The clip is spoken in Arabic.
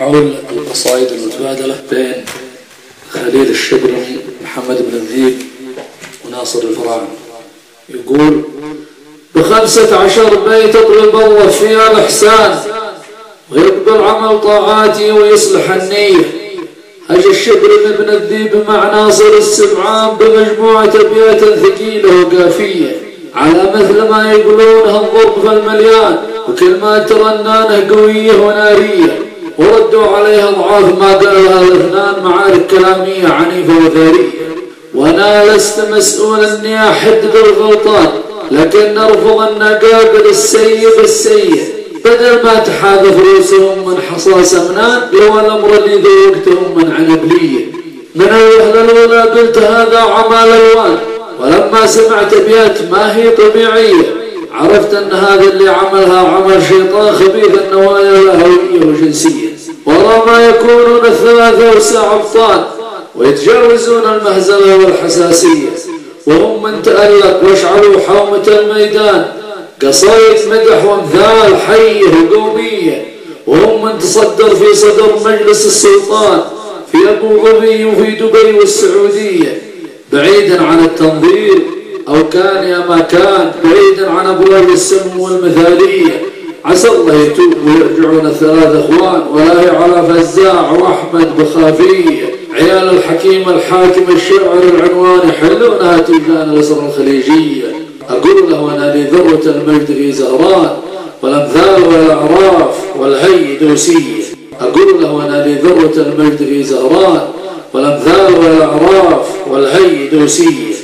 حول القصائد المتبادلة بين خليل الشبري محمد بن الذيب وناصر الفراعنة. يقول: ب15 بيت اطلب الله فيها الإحسان ويقبل عمل طاعاتي ويصلح النية. هج الشبري بن الذيب مع ناصر السبعان بمجموعة أبيات ثقيلة وقافية على مثل ما يقولونها الضرب في المليان، وكلمات ترنانه قوية ونارية، وردوا عليها أضعاف ما قالها الاثنان معارك كلامية عنيفة وثرية. وأنا لست مسؤولا إني أحدد الغلطان، لكن نرفض أن نقابل السيء بالسيء بدل ما تحاذف رؤوسهم من حصى سمنان، لو الأمر اللي ذوقتهم من عنبلية. من الوهلة الأولى قلت هذا عمال الوان، ولما سمعت أبيات ما هي طبيعية عرفت أن هذا اللي عملها عمل شيطان خبيث النوايا لهوية وجنسية. ورا ما يكونون الثلاثة وساع أبطال ويتجاوزون المهزلة والحساسية، وهم من تألق واشعلوا حومة الميدان قصايد مدح وامثال حية وقومية، وهم من تصدر في صدر مجلس السلطان في أبو ظبي وفي دبي والسعودية، بعيدا عن التنظير أو كان يا ما كان، بعيدا عن أبواب السم والمثالية. عسى الله يتوب ويرجعون الثلاث أخوان، ولا على فزاع وأحمد بخافية عيال الحكيم الحاكم الشاعر العنوان يحلونها تيجان الأسر الخليجية. أقول له أنا لي ذروة المجد في زهران، والأمثال والأعراف والهي دوسية. أقول له أنا لي ذروة المجد في زهران، والأمثال والأعراف والهي دوسية.